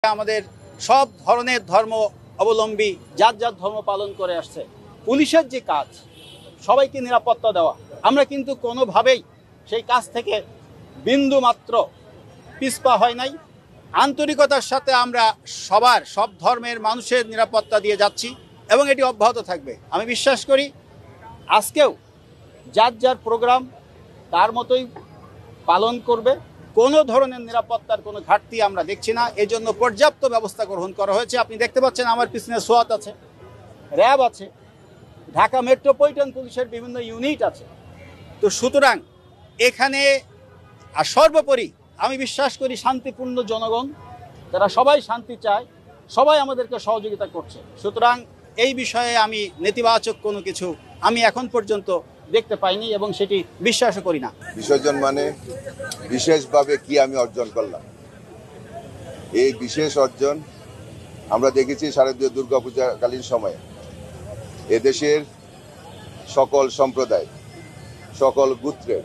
আমাদের সব ধরনের ধর্ম অবলম্বী যার যার ধর্ম পালন করে আসছে। পুলিশের যে কাজ সবাইকে নিরাপত্তা দেওয়া, আমরা কিন্তু কোনোভাবেই সেই কাজ থেকে বিন্দু মাত্র পিছপা হয় নাই। আন্তরিকতার সাথে আমরা সব ধর্মের মানুষের নিরাপত্তা দিয়ে যাচ্ছি এবং এটি অব্যাহত থাকবে। আমি বিশ্বাস করি আজকেও যার যার প্রোগ্রাম তার মতোই পালন করবে। কোনো ধরনের নিরাপত্তার কোনো ঘাটতি আমরা দেখছি না, এই জন্য পর্যাপ্ত ব্যবস্থা গ্রহণ করা হয়েছে। আপনি দেখতে পাচ্ছেন আমার পিছনে সোয়াত আছে, র্যাব আছে, ঢাকা মেট্রোপলিটন পুলিশের বিভিন্ন ইউনিট আছে। তো সুতরাং এখানে আর সর্বোপরি আমি বিশ্বাস করি শান্তিপূর্ণ জনগণ, তারা সবাই শান্তি চায়, সবাই আমাদেরকে সহযোগিতা করছে। সুতরাং এই বিষয়ে আমি নেতিবাচক কোনো কিছু আমি এখন পর্যন্ত দেখতে পাইনি এবং সেটি বিশ্বাসও করি না। বিসর্জন মানে বিশেষভাবে কি আমি অর্জন করলাম, এই বিশেষ অর্জন আমরা দেখেছি শারদীয় দুর্গাপূজাকালীন সময়ে এদেশের সকল সম্প্রদায়, সকল গোত্রের,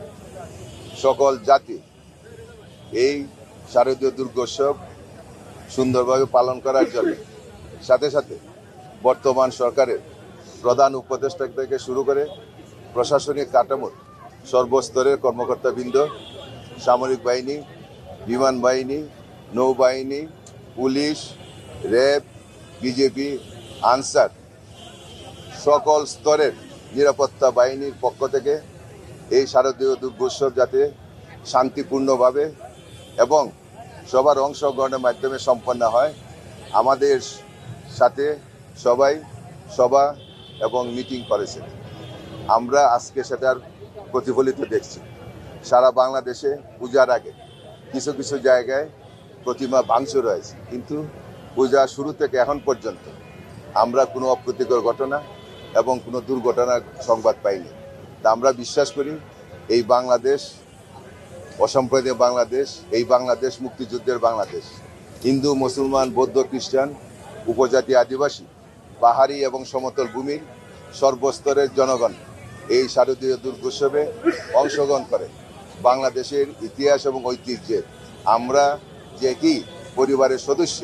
সকল জাতি এই শারদীয় দুর্গোৎসব সুন্দরভাবে পালন করার জন্য সাথে সাথে বর্তমান সরকারের প্রধান উপদেষ্টা থেকে শুরু করে প্রশাসনিক কাঠামোর সর্বস্তরের কর্মকর্তাবৃন্দ, সামরিক বাহিনী, বিমান বাহিনী, নৌবাহিনী, পুলিশ, র্যাব, বিজেপি, আনসার সকল স্তরের নিরাপত্তা বাহিনীর পক্ষ থেকে এই শারদীয় দুর্গোৎসব যাতে শান্তিপূর্ণভাবে এবং সবার অংশগ্রহণের মাধ্যমে সম্পন্ন হয়, আমাদের সাথে সবাই সভা এবং মিটিং করেছে। আমরা আজকে সেটার প্রতিফলিত দেখছি। সারা বাংলাদেশে পূজার আগে কিছু কিছু জায়গায় প্রতিমা ভাঙচুর হয়েছে, কিন্তু পূজা শুরু থেকে এখন পর্যন্ত আমরা কোনো অপ্রীতিকর ঘটনা এবং কোনো দুর্ঘটনার সংবাদ পাইনি। তা আমরা বিশ্বাস করি এই বাংলাদেশ অসাম্প্রদায়িক বাংলাদেশ, এই বাংলাদেশ মুক্তিযুদ্ধের বাংলাদেশ। হিন্দু, মুসলমান, বৌদ্ধ, খ্রিস্টান, উপজাতি, আদিবাসী, পাহাড়ি এবং সমতল ভূমির সর্বস্তরের জনগণ এই শারদীয় দুর্গোৎসবে অংশগ্রহণ করে। বাংলাদেশের ইতিহাস এবং ঐতিহ্যের আমরা যে কি পরিবারের সদস্য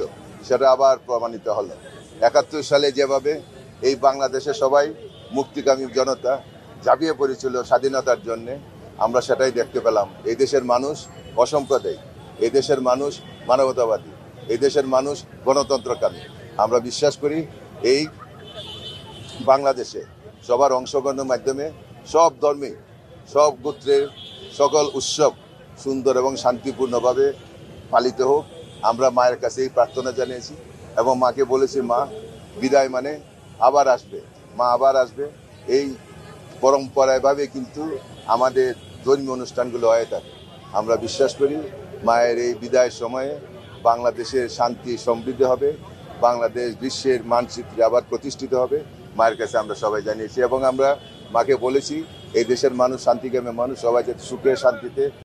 সেটা আবার প্রমাণিত হলো। ৭১ সালে যেভাবে এই বাংলাদেশে সবাই মুক্তিকামী জনতা ঝাঁপিয়ে পড়েছিল স্বাধীনতার জন্যে, আমরা সেটাই দেখতে পেলাম। এই দেশের মানুষ অসাম্প্রদায়িক, এই দেশের মানুষ মানবতাবাদী, এই দেশের মানুষ গণতন্ত্রকামী। আমরা বিশ্বাস করি এই বাংলাদেশে সবার অংশগ্রহণের মাধ্যমে সব ধর্মে, সব গোত্রের সকল উৎসব সুন্দর এবং শান্তিপূর্ণভাবে পালিত হোক। আমরা মায়ের কাছে এই প্রার্থনা জানিয়েছি এবং মাকে বলেছি, মা বিদায় মানে আবার আসবে, মা আবার আসবে। এই পরম্পরাভাবে কিন্তু আমাদের ধর্মীয় অনুষ্ঠানগুলো হয়ে থাকে। আমরা বিশ্বাস করি মায়ের এই বিদায়ের সময়ে বাংলাদেশের শান্তি সমৃদ্ধি হবে, বাংলাদেশ বিশ্বের মানচিত্রে আবার প্রতিষ্ঠিত হবে। মায়ের কাছে আমরা সবাই জানিয়েছি এবং আমরা মাকে বলেছি এই দেশের মানুষ শান্তিকামী মানুষ, সবাই যাতে সুখে শান্তিতে